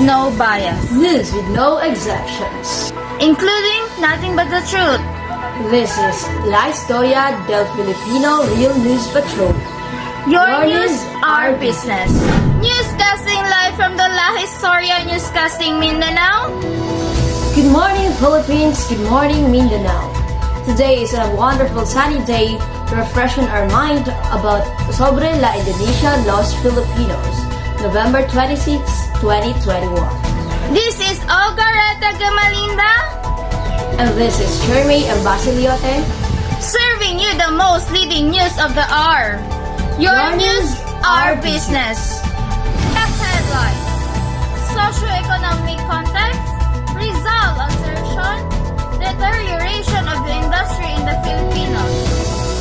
no bias, News with no exceptions. including nothing but the truth. This is La Historia del Filipino Real News Patrol. Your news, our business. Newscasting live from the La Historia Newscasting Mindanao. Good morning, Philippines. Good morning, Mindanao. Today is a wonderful sunny day to refreshen our mind about Sobre la Indonesia Lost Filipinos, November 26, 2021. This is Olgareta Gamalinda, And this is Jeremy and Basiliote. serving you the most leading news of the hour. Your news, our business. Headlines. Socioeconomic context. Rizal assertion. Deterioration of the industry in the Filipinos.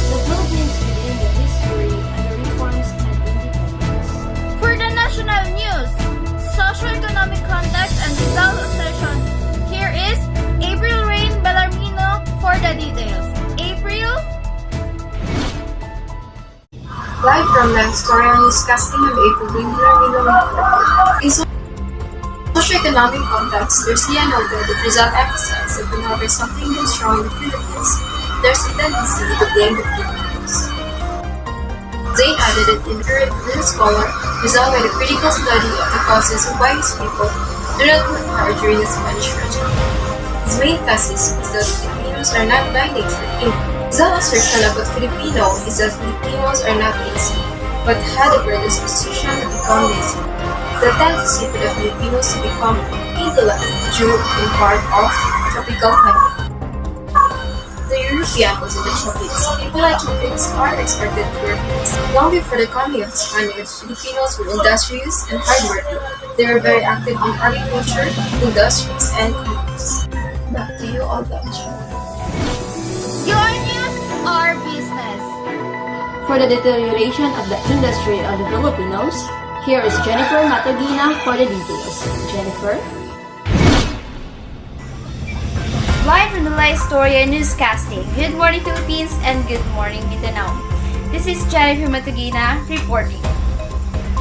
The Philippines within the history and the reforms and independence. For the national news, socioeconomic context and Rizal assertion. Here is April Rain Bellarmino for the details. April? Live from the Historia Newscasting of April Bellarmino report. In socioeconomic context, Garcia noted that Rizal emphasized that whenever something goes wrong in the Philippines, there's a tendency to blame the Filipinos. Zane added that in the scholar, Rizal made a critical study of the causes of why his people do not work hard during the Spanish regime. His main thesis is that Filipinos are not by nature English. Rizal's assertion about Filipino is that Filipinos are not lazy, but had a predisposition to become lazy. The tendency for the Filipinos to become indolent due in part of tropical climate. The Europeans and the tropics, people like tropics are expected to work less. Long before the coming of the Spaniards, Filipinos were industrious and hardworking. They were very active in agriculture, industries, and commerce. Back to you, Olga. Your news, our business. For the deterioration of the industry of the Filipinos, here is Jennifer Matagina for the details. Jennifer? Live from the La Historia Newscasting. Good morning, Philippines, and good morning, Mindanao. This is Jennifer Matagina reporting.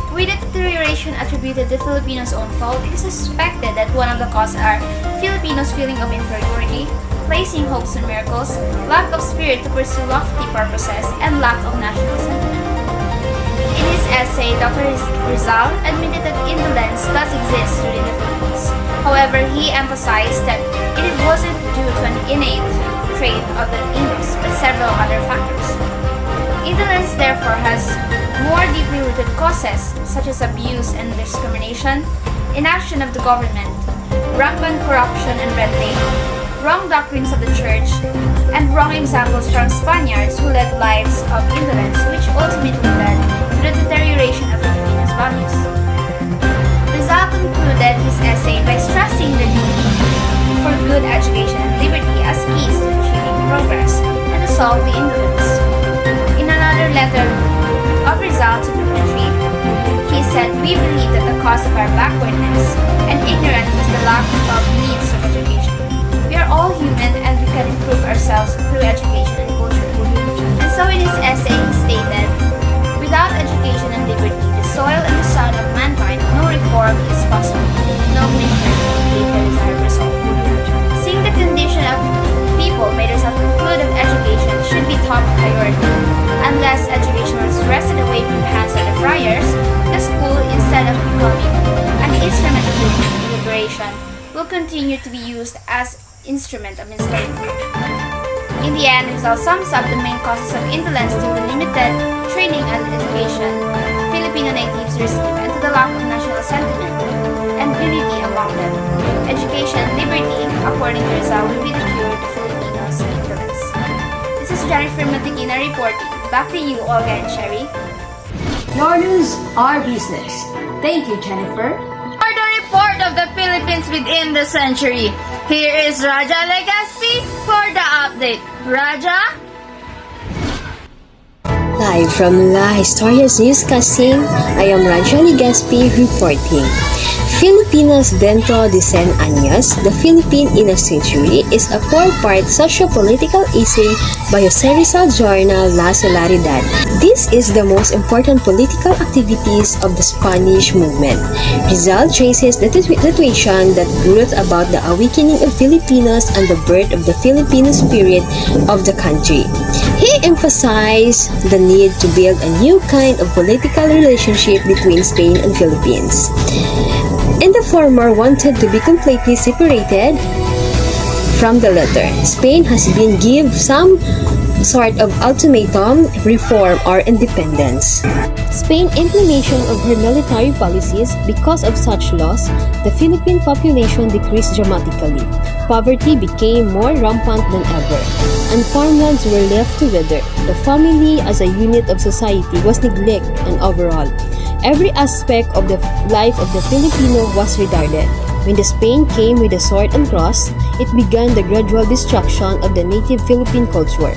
With the deterioration attributed to Filipinos' own fault, it is suspected that one of the causes are Filipinos' feeling of inferiority, placing hopes on miracles, lack of spirit to pursue lofty purposes, and lack of national sentiment. In his essay, Dr. Rizal admitted that indolence does exist within the Philippines. However, he emphasized that it wasn't due to an innate trait of the English, but several other factors. Indolence, therefore, has more deeply rooted causes, such as abuse and discrimination, inaction of the government, rampant corruption and red tape, wrong doctrines of the church, and wrong examples from Spaniards who led lives of indolence, which ultimately led to the deterioration of Filipinos' values. Rizal concluded his essay by stressing the need for good education and liberty as keys to achieving progress and to solve the indolence. In another letter of Rizal to the country, he said, "We believe that the cause of our backwardness and ignorance is the lack of needs of education. We are all human and we can improve ourselves through education and culture." And so in his essay he stated, "Without education and liberty, the soil and the sun of mankind, no reform is possible. No nation can achieve the desired result." Seeing the condition of people made Rizal conclude that education should be top priority. Unless education was wrested away from the hands of the friars, the school, instead of becoming an instrument of liberation, will continue to be used as instrument of enslavement. In the end, Rizal sums up the main causes of indolence to the limited training and education Filipino natives receive and to the lack of national sentiment and unity among them. Education and liberty, according to Rizal, will be the cure to Filipinos' indolence. This is Jennifer Matagina reporting. Back to you, Olga and Sherry. Your news, our business. Thank you, Jennifer. For the report of the Philippines within the century, here is Raja Legaspi for the update. Raja? Live from La Historia's Newscasting, I am Raja Legaspi reporting. Filipinos dentro de 100 años, The Philippine in a Century is a 4-part socio-political essay by Jose Rizal journal La Solidaridad. This is the most important political activities of the Spanish movement. Rizal traces the situation that brought about the awakening of Filipinos and the birth of the Filipino spirit of the country. He emphasized the need to build a new kind of political relationship between Spain and Philippines. And the former wanted to be completely separated from the latter. Spain has been given some sort of ultimatum, reform, or independence. Spain implementation of her military policies. Because of such laws, the Philippine population decreased dramatically. Poverty became more rampant than ever, and farmlands were left to wither. The family as a unit of society was neglected, and overall, every aspect of the life of the Filipino was retarded. When the Spain came with the sword and cross, it began the gradual destruction of the native Philippine culture.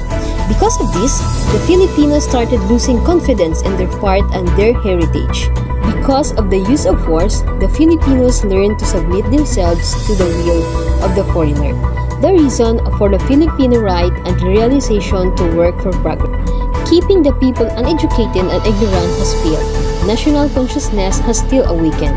Because of this, the Filipinos started losing confidence in their part and their heritage. Because of the use of force, the Filipinos learned to submit themselves to the will of the foreigner. The reason for the Filipino right and realization to work for progress. Keeping the people uneducated and ignorant has failed. National consciousness has still awakened.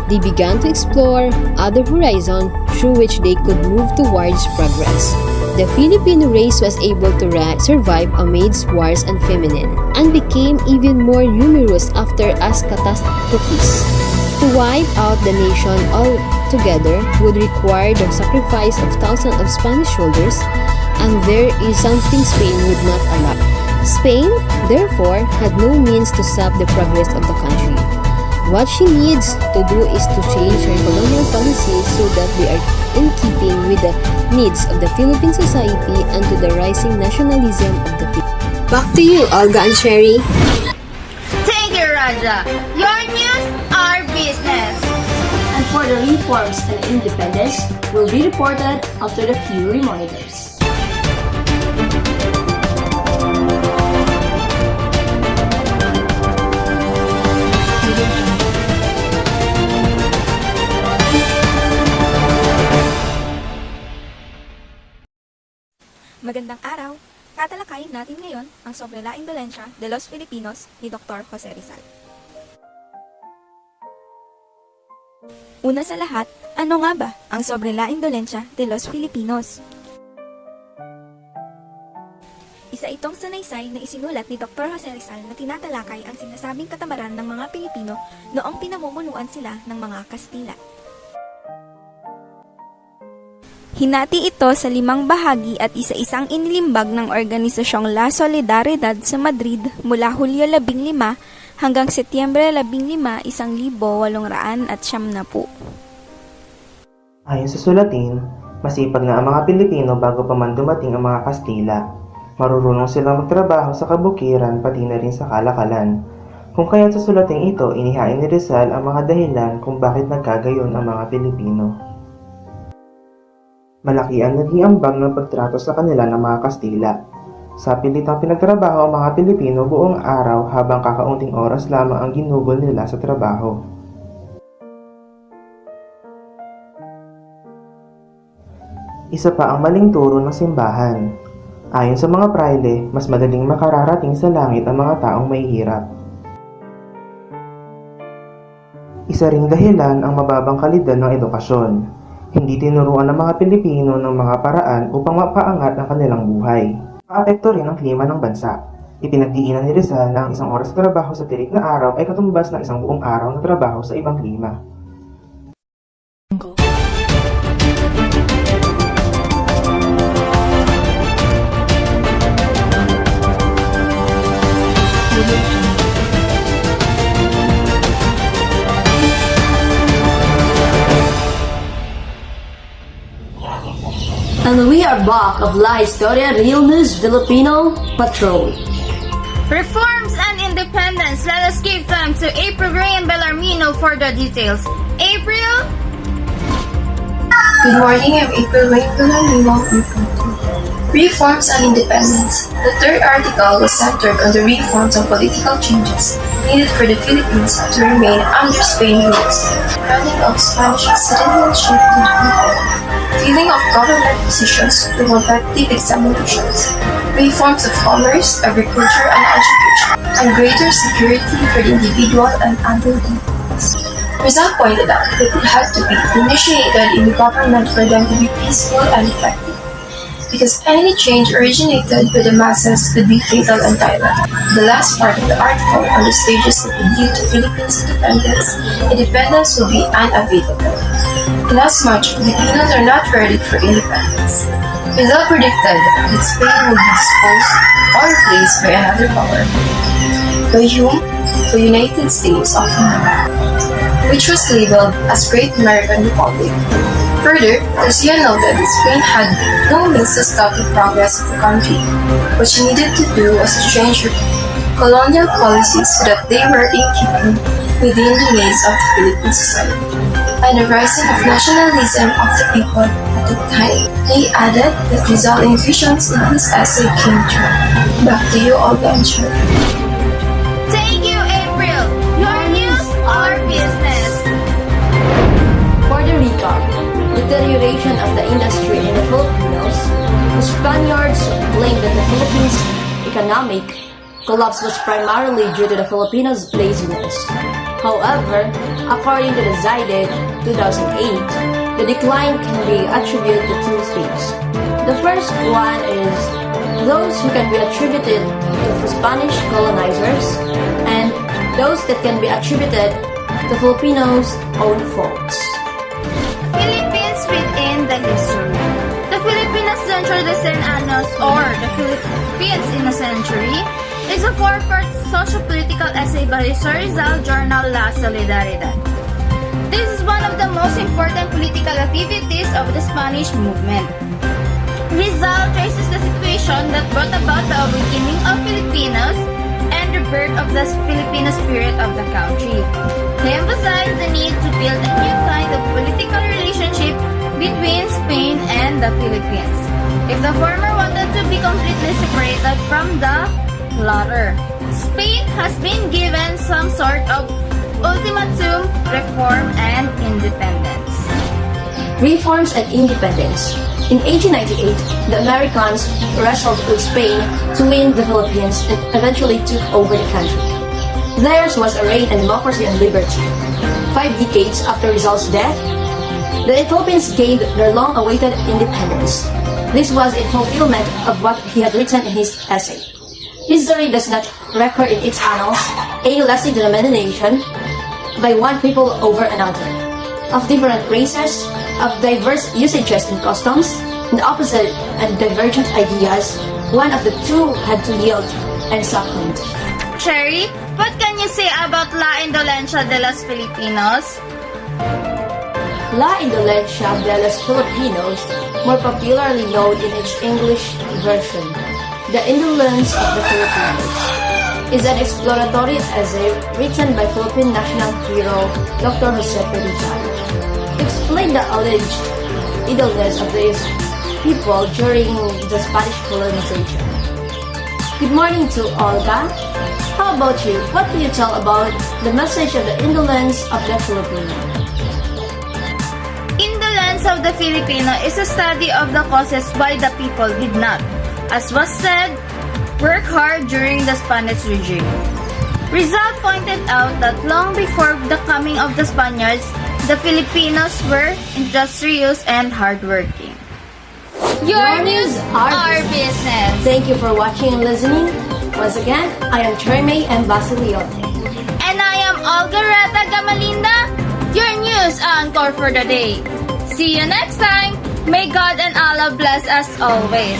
They began to explore other horizons through which they could move towards progress. The Filipino race was able to survive amidst wars and famine, and became even more numerous after as catastrophes. To wipe out the nation altogether would require the sacrifice of thousands of Spanish soldiers, and there is something Spain would not allow. Spain, therefore, had no means to stop the progress of the country. What she needs to do is to change her colonial policies so that they are in keeping with the needs of the Philippine society and to the rising nationalism of the people. Back to you, Olga and Sherry. Thank you, Raja. Your news, our business. And for the reforms and independence will be reported after the few reminders. Magandang araw! Tatalakayin natin ngayon ang sobre la Indolence de los Filipinos ni Dr. Jose Rizal. Una sa lahat, ano nga ba ang sobre la Indolence de los Filipinos? Isa itong sanaysay na isinulat ni Dr. Jose Rizal na tinatalakay ang sinasabing katamaran ng mga Pilipino noong pinamumunuan sila ng mga Kastila. Hinati ito sa 5 bahagi at isa-isang inilimbag ng organisasyong La Solidaridad sa Madrid mula Hulyo 15 hanggang Setyembre 15, 1890. Ayon sa sulatin, masipag na ang mga Pilipino bago pa man dumating ang mga Kastila. Marurunong silang magtrabaho sa kabukiran pati na rin sa kalakalan. Kung kaya sa sulating ito, inihain ni Rizal ang mga dahilan kung bakit nagkagayon ang mga Pilipino. Malaki ang naging ambag ng pagtrato sa kanila ng mga Kastila. Sa pilitang pinagtrabaho ang mga Pilipino buong araw habang kakaunting oras lamang ang ginugol nila sa trabaho. Isa pa ang maling turo ng simbahan. Ayon sa mga prayle, mas madaling makararating sa langit ang mga taong may hirap. Isa ring dahilan ang mababang kalidad ng edukasyon. Hindi tinuruan ng mga Pilipino ng mga paraan upang mapaangat ang kanilang buhay. Maapekto rin ang klima ng bansa. Ipinagdiinan ni Rizal na ang isang oras na trabaho sa tirik na araw ay katumbas ng isang buong araw na trabaho sa ibang klima. And we are back of La Historia Real News Filipino Patrol. Reforms and independence. Let us give time to April Ray and Bellarmino for the details. April? Good morning, I'm April Ray Bellarmino. Reforms and Independence. The third article was centered on the reforms and political changes needed for the Philippines to remain under Spain rules, granting of Spanish citizenship to the people, filling of government positions to competitive examinations, reforms of commerce, agriculture, and education, and greater security for the individual and undertakings. Rizal pointed out that it had to be initiated in the government for them to be peaceful and effective, because any change originated with the masses could be fatal and violent. The last part of the article on the stages that would lead to Philippines' independence will be unavailable. Inasmuch Filipinos are not ready for independence. Rizal predicted that Spain will be disposed or replaced by another power. By whom? The United States of America, which was labeled as Great American Republic. Further, Garcia noted that Spain had no means to stop the progress of the country. What she needed to do was to change her colonial policies so that they were in keeping within the needs of the Philippine society. And the rising of nationalism of the people at the time, he added that Rizal envisions in his essay came true. Back to you, Olga and Shirley. Thank you, April. Your news, our business. For the recap, deterioration of the industry in the Filipinos, the Spaniards claimed that the Philippines' economic collapse was primarily due to the Filipinos' laziness. However, according to the Zaide 2008, the decline can be attributed to two things. The first one is those who can be attributed to Spanish colonizers and those that can be attributed to Filipinos' own faults. Philippines within the history. The Filipinos Century de 100 Años, or The Philippines in a Century, is a four-part socio-political essay by Sir Rizal journal La Solidaridad. This is one of the most important political activities of the Spanish movement. Rizal traces the situation that brought about the awakening of Filipinos and the birth of the Filipino spirit of the country. He emphasized the need to build a new kind of political relationship between Spain and the Philippines, if the former wanted to be completely separated from the latter. Spain has been given some sort of ultimatum, reform, and independence. Reforms and independence. In 1898, the Americans wrestled with Spain to win the Philippines and eventually took over the country. Theirs was a reign of democracy and liberty. 5 decades after Rizal's death, the Philippines gained their long-awaited independence. This was in fulfillment of what he had written in his essay. History does not record in its annals a lasting domination by one people over another, of different races, of diverse usages and customs, and opposite and divergent ideas. One of the two had to yield and succumb. Cherry, what can you say about La Indolencia de los Filipinos? La Indolencia de los Filipinos, more popularly known in its English version, The Indolence of the Filipinos, is an exploratory essay written by Philippine national hero Dr. Jose Rizal. Explain the alleged idleness of these people during the Spanish colonization. Good morning to Olga. How about you? What can you tell about the message of the indolence of the Filipino? Indolence of the Filipino is a study of the causes why the people did not, as was said, work hard during the Spanish regime. Rizal pointed out that long before the coming of the Spaniards, the Filipinos were industrious and hardworking. Your news, our business. Thank you for watching and listening. Once again, I am Treme and Basiliote. And I am Olga Reta Gamalinda, your news anchor for the day. See you next time. May God and Allah bless us always.